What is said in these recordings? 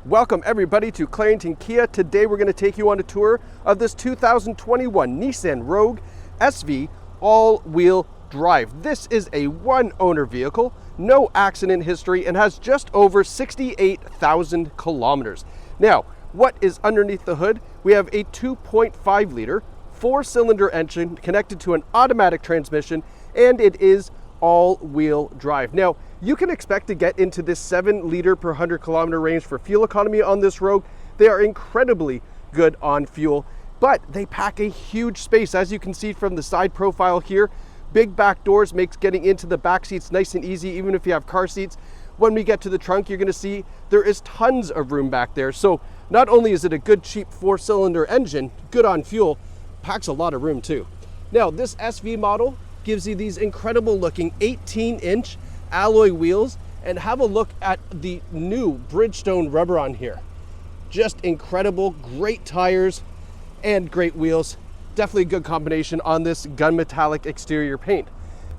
Welcome everybody to Clarington Kia. Today we're going to take you on a tour of this 2021 Nissan Rogue SV all-wheel drive. This is a one-owner vehicle, no accident history, and has just over 68,000 kilometers. Now, what is underneath the hood? We have a 2.5 liter, 4-cylinder engine connected to an automatic transmission, and it is all-wheel drive. Now, you can expect to get into this 7 liter per 100 kilometer range for fuel economy on this Rogue. They are incredibly good on fuel, but they pack a huge space. As you can see from the side profile here, big back doors makes getting into the back seats nice and easy, even if you have car seats. When we get to the trunk, you're going to see there is tons of room back there. So not only is it a good, cheap 4-cylinder engine, good on fuel, packs a lot of room too. Now, this SV model gives you these incredible looking 18-inch alloy wheels, and have a look at the new Bridgestone rubber on here. Just incredible, great tires and great wheels. Definitely a good combination on this gun metallic exterior paint.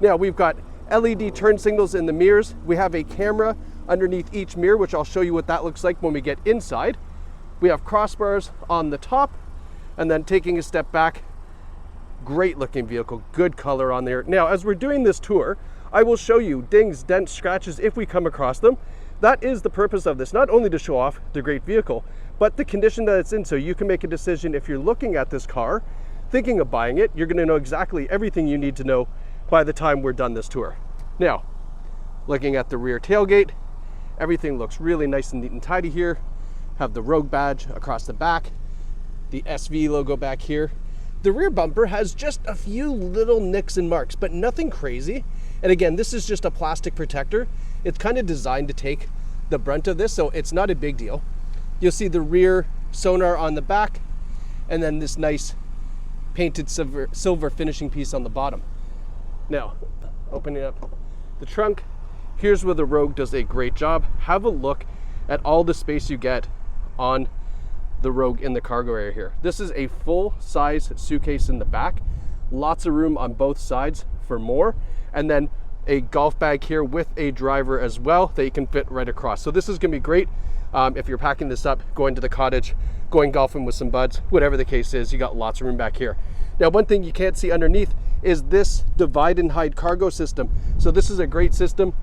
Now we've got LED turn signals in the mirrors. We have a camera underneath each mirror, which I'll show you what that looks like when we get inside. We have crossbars on the top, and then taking a step back, great looking vehicle, good color on there. Now, as we're doing this tour, I will show you dings, dents, scratches if we come across them. That is the purpose of this, not only to show off the great vehicle, but the condition that it's in, so you can make a decision if you're looking at this car, thinking of buying it. You're going to know exactly everything you need to know by the time we're done this tour. Now, looking at the rear tailgate, everything looks really nice and neat and tidy here. Have the Rogue badge across the back, the SV logo back here. The rear bumper has just a few little nicks and marks, but nothing crazy. And again, this is just a plastic protector. It's kind of designed to take the brunt of this, so it's not a big deal. You'll see the rear sonar on the back, and then this nice painted silver finishing piece on the bottom. Now, opening up the trunk, here's where the Rogue does a great job. Have a look at all the space you get on the Rogue in the cargo area here. This is a full-size suitcase in the back, lots of room on both sides for more, and then a golf bag here with a driver as well that you can fit right across. So this is going to be great if you're packing this up, going to the cottage, going golfing with some buds, whatever the case is, you got lots of room back here. Now, one thing you can't see underneath is this divide and hide cargo system. So this is a great system.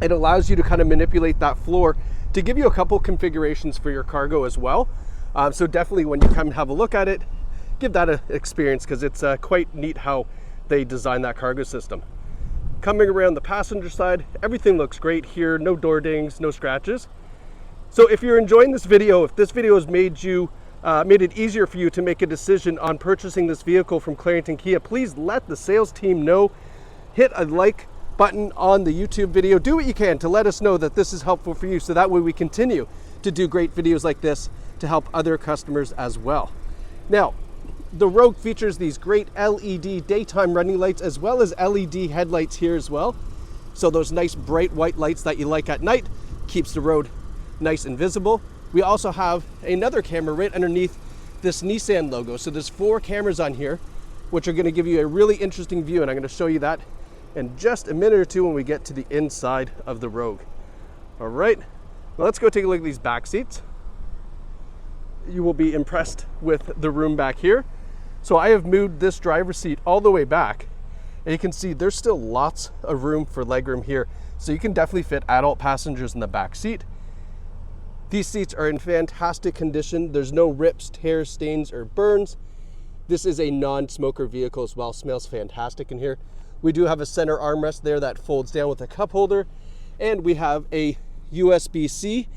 It allows you to kind of manipulate that floor to give you a couple configurations for your cargo as well. So definitely when you come and have a look at it, give that an experience, because it's quite neat how they designed that cargo system. Coming around the passenger side, everything looks great here. No door dings, no scratches. So if you're enjoying this video, if this video has made it easier for you to make a decision on purchasing this vehicle from Clarington Kia, please let the sales team know. Hit a like button on the YouTube video. Do what you can to let us know that this is helpful for you, so that way we continue to do great videos like this to help other customers as well. Now, the Rogue features these great LED daytime running lights, as well as LED headlights here as well. So those nice bright white lights that you like at night, keeps the road nice and visible. We also have another camera right underneath this Nissan logo. So there's 4 cameras on here, which are going to give you a really interesting view, and I'm going to show you that in just a minute or two when we get to the inside of the Rogue. All right, well, let's go take a look at these back seats. You will be impressed with the room back here. So I have moved this driver's seat all the way back, and you can see there's still lots of room for legroom here. So you can definitely fit adult passengers in the back seat. These seats are in fantastic condition. There's no rips, tears, stains, or burns. This is a non-smoker vehicle as well. Smells fantastic in here. We do have a center armrest there that folds down with a cup holder, and we have a USB-C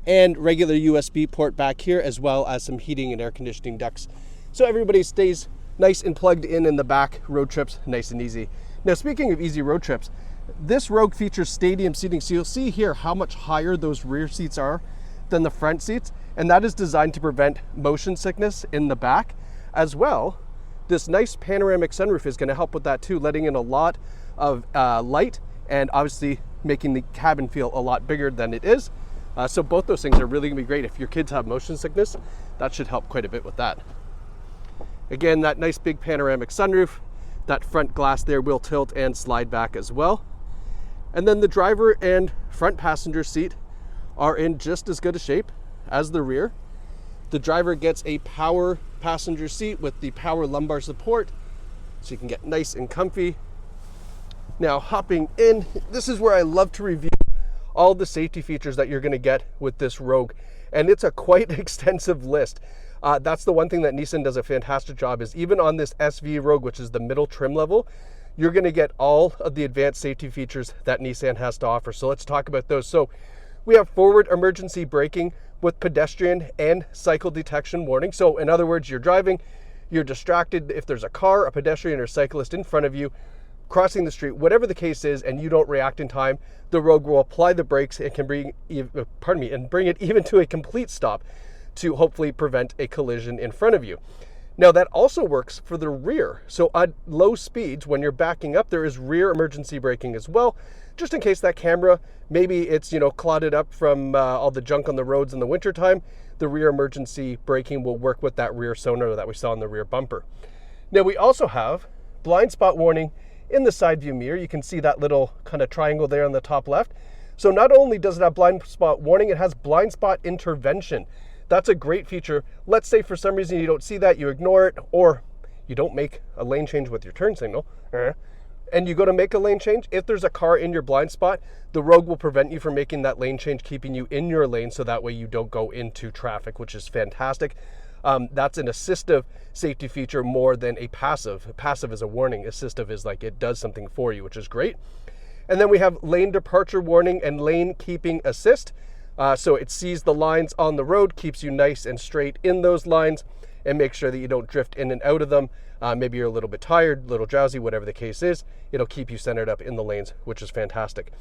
and regular USB port back here, as well as some heating and air conditioning ducts. So everybody stays nice and plugged in the back. Road trips nice and easy. Now, speaking of easy road trips, this Rogue features stadium seating. So you'll see here how much higher those rear seats are than the front seats, and that is designed to prevent motion sickness in the back. As well, this nice panoramic sunroof is going to help with that too, letting in a lot of light, and obviously making the cabin feel a lot bigger than it is. So both those things are really going to be great. If your kids have motion sickness, that should help quite a bit with that. Again, that nice big panoramic sunroof, that front glass there will tilt and slide back as well. And then the driver and front passenger seat are in just as good a shape. as the rear. The driver gets a power passenger seat with the power lumbar support, so you can get nice and comfy. Now hopping in, this is where I love to review all the safety features that you're going to get with this Rogue, and it's a quite extensive list. That's the one thing that Nissan does a fantastic job, is even on this SV Rogue, which is the middle trim level, you're going to get all of the advanced safety features that Nissan has to offer. So let's talk about those. So we have forward emergency braking with pedestrian and cycle detection warning. So in other words, you're driving, you're distracted, if there's a car, a pedestrian, or cyclist in front of you crossing the street, whatever the case is, and you don't react in time, the Rogue will apply the brakes and can bring it even to a complete stop to hopefully prevent a collision in front of you. Now that also works for the rear. So at low speeds, when you're backing up, there is rear emergency braking as well, just in case that camera, maybe it's, clouded up from all the junk on the roads in the wintertime. The rear emergency braking will work with that rear sonar that we saw in the rear bumper. Now we also have blind spot warning in the side view mirror. You can see that little kind of triangle there on the top left. So not only does it have blind spot warning, it has blind spot intervention. That's a great feature. Let's say for some reason you don't see that, you ignore it, or you don't make a lane change with your turn signal, and you go to make a lane change. If there's a car in your blind spot, the Rogue will prevent you from making that lane change, keeping you in your lane, so that way you don't go into traffic, which is fantastic. That's an assistive safety feature more than a passive. Passive is a warning. Assistive is like it does something for you, which is great. And then we have lane departure warning and lane keeping assist. So it sees the lines on the road, keeps you nice and straight in those lines, and makes sure that you don't drift in and out of them. Maybe you're a little bit tired, a little drowsy, whatever the case is, it'll keep you centered up in the lanes, which is fantastic.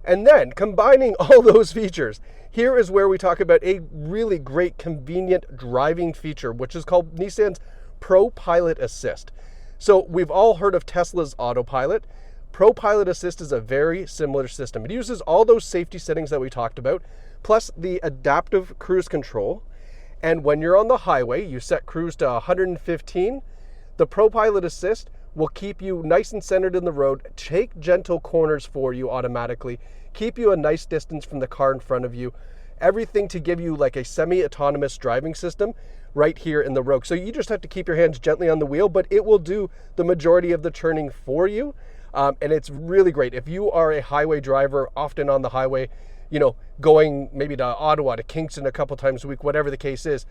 And then combining all those features, here is where we talk about a really great convenient driving feature, which is called Nissan's Pro Pilot Assist. So we've all heard of Tesla's autopilot. Pro Pilot Assist is a very similar system. It uses all those safety settings that we talked about, plus the adaptive cruise control. And when you're on the highway, you set cruise to 115. The Pro Pilot Assist will keep you nice and centered in the road, take gentle corners for you automatically, keep you a nice distance from the car in front of you, everything to give you like a semi-autonomous driving system right here in the Rogue. So you just have to keep your hands gently on the wheel, but it will do the majority of the turning for you. And it's really great. If you are a highway driver, often on the highway, going maybe to Ottawa, to Kingston a couple times a week, whatever the case is,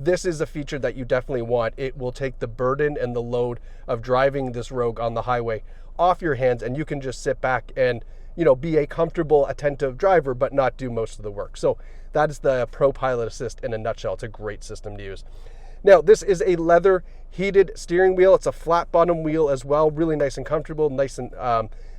this is a feature that you definitely want. It will take the burden and the load of driving this Rogue on the highway off your hands, and you can just sit back and, be a comfortable, attentive driver, but not do most of the work. So that is the Pro Pilot Assist in a nutshell. It's a great system to use. Now, this is a leather heated steering wheel. It's a flat bottom wheel as well, really nice and comfortable, nice and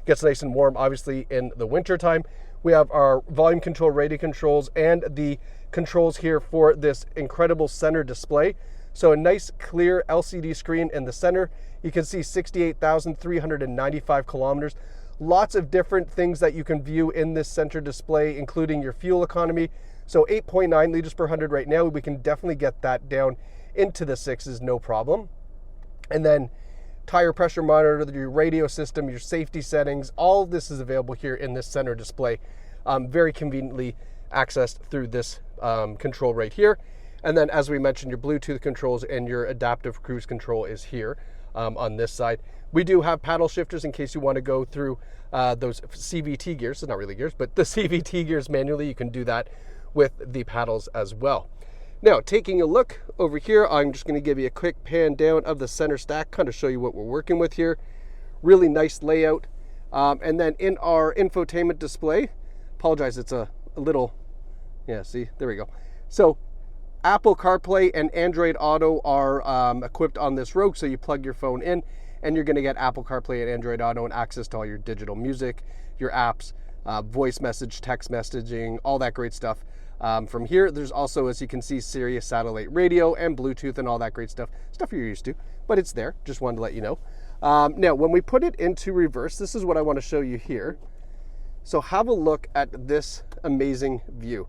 gets nice and warm, obviously, in the winter time. We have our volume control, radio controls, and the controls here for this incredible center display. So a nice clear LCD screen in the center. You can see 68,395 kilometers. Lots of different things that you can view in this center display, including your fuel economy. So 8.9 liters per 100 right now. We can definitely get that down into the 6s, no problem. And then tire pressure monitor, your radio system, your safety settings, all of this is available here in this center display. Very conveniently accessed through this control right here. And then, as we mentioned, your Bluetooth controls and your adaptive cruise control is here on this side. We do have paddle shifters in case you want to go through those CVT gears. It's not really gears, but the CVT gears manually. You can do that with the paddles as well. Now, taking a look over here, I'm just going to give you a quick pan down of the center stack, kind of show you what we're working with here. Really nice layout. And then in our infotainment display, apologize, it's a little, yeah, see, there we go. So Apple CarPlay and Android Auto are equipped on this Rogue, so you plug your phone in and you're going to get Apple CarPlay and Android Auto and access to all your digital music, your apps, voice message, text messaging, all that great stuff. From here, there's also, as you can see, Sirius satellite radio and Bluetooth and all that great stuff you're used to, but it's there. Just wanted to let you know. Now, when we put it into reverse, this is what I want to show you here. So have a look at this amazing view.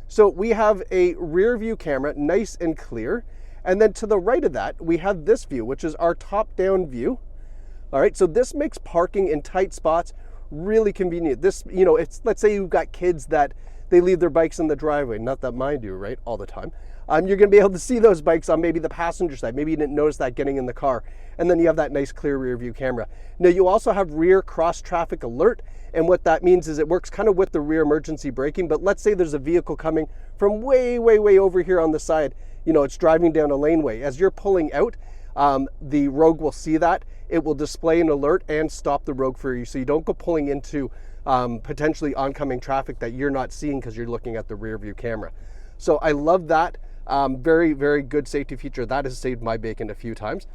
So we have a rear view camera, nice and clear. And then to the right of that, we have this view, which is our top-down view. All right, so this makes parking in tight spots really convenient. This, it's, let's say you've got kids that they leave their bikes in the driveway. Not that mine do, right? All the time. You're going to be able to see those bikes on maybe the passenger side. Maybe you didn't notice that getting in the car. And then you have that nice clear rear view camera. Now you also have rear cross traffic alert. And what that means is it works kind of with the rear emergency braking. But let's say there's a vehicle coming from way over here on the side. You know, it's driving down a laneway. As you're pulling out, the Rogue will see that. It will display an alert and stop the Rogue for you. So you don't go pulling into potentially oncoming traffic that you're not seeing because you're looking at the rear view camera. So I love that. Very good safety feature. That has saved my bacon a few times.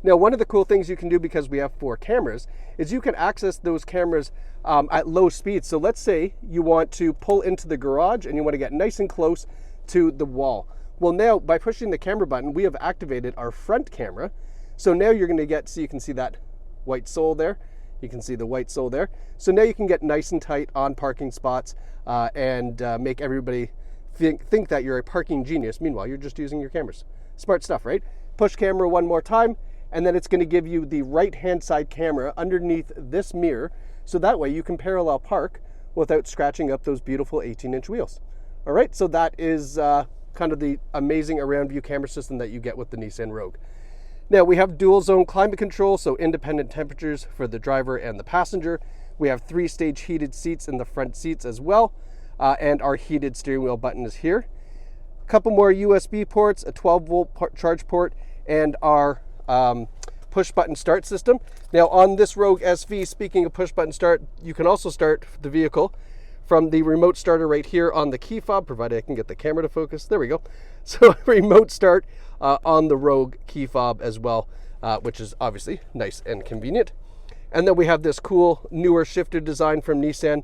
Now, one of the cool things you can do, because we have 4 cameras, is you can access those cameras at low speeds. So let's say you want to pull into the garage and you want to get nice and close to the wall. Well, now by pushing the camera button, we have activated our front camera. So now you're going to get, so you can see that white sole there. You can see the white sole there. So now you can get nice and tight on parking spots and make everybody think that you're a parking genius. Meanwhile, you're just using your cameras. Smart stuff, right? Push camera one more time, and then it's going to give you the right-hand side camera underneath this mirror, so that way you can parallel park without scratching up those beautiful 18-inch wheels. All right, so that is kind of the amazing around view camera system that you get with the Nissan Rogue. Now we have dual zone climate control, so independent temperatures for the driver and the passenger. We have 3-stage heated seats in the front seats as well. And our heated steering wheel button is here. A couple more USB ports, a 12-volt charge port, and our push button start system. Now on this Rogue SV, speaking of push button start, you can also start the vehicle from the remote starter right here on the key fob, provided I can get the camera to focus. There we go. So remote start on the Rogue key fob as well, which is obviously nice and convenient. And then we have this cool newer shifter design from Nissan,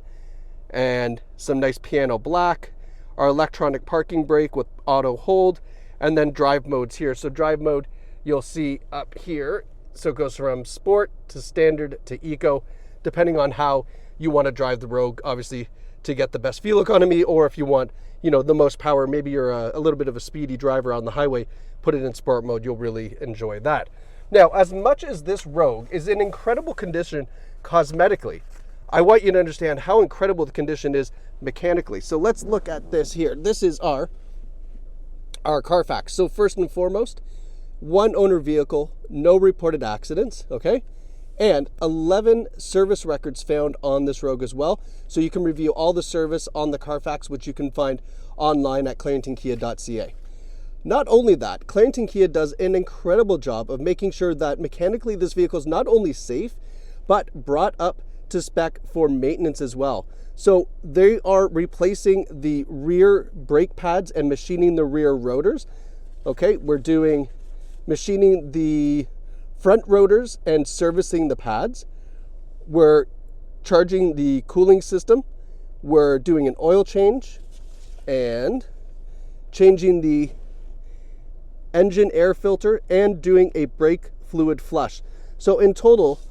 and some nice piano black, our electronic parking brake with auto hold, and then drive modes here. So drive mode you'll see up here. So it goes from sport to standard to eco, depending on how you want to drive the Rogue, obviously to get the best fuel economy, or if you want, you know, the most power, maybe you're a little bit of a speedy driver on the highway, put it in sport mode, you'll really enjoy that. Now, as much as this Rogue is in incredible condition cosmetically, I want you to understand how incredible the condition is mechanically. So let's look at this here. This is our Carfax. So first and foremost, 1 owner vehicle, no reported accidents, okay? And 11 service records found on this Rogue as well. So you can review all the service on the Carfax, which you can find online at claringtonkia.ca. Not only that, Clarington Kia does an incredible job of making sure that mechanically this vehicle is not only safe, but brought up to spec for maintenance as well. So they are replacing the rear brake pads and machining the rear rotors. Okay, we're doing machining the front rotors and servicing the pads. We're charging the cooling system. We're doing an oil change and changing the engine air filter and doing a brake fluid flush. So in total,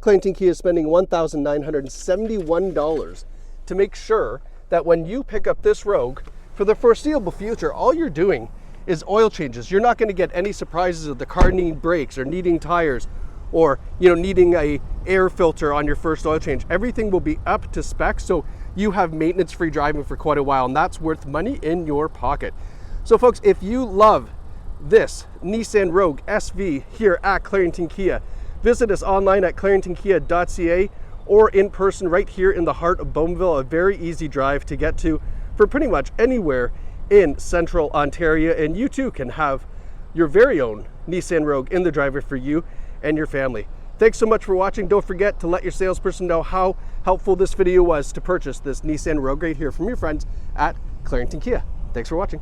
Clarington Kia is spending $1,971 to make sure that when you pick up this Rogue, for the foreseeable future, all you're doing is oil changes. You're not going to get any surprises of the car needing brakes or needing tires or, you know, needing a air filter on your first oil change. Everything will be up to spec, so you have maintenance-free driving for quite a while, and that's worth money in your pocket. So folks, if you love this Nissan Rogue SV here at Clarington Kia, visit us online at claringtonkia.ca or in person right here in the heart of Bowmanville. A very easy drive to get to for pretty much anywhere in central Ontario, and you too can have your very own Nissan Rogue in the driveway for you and your family. Thanks so much for watching. Don't forget to let your salesperson know how helpful this video was to purchase this Nissan Rogue right here from your friends at Clarington Kia. Thanks for watching.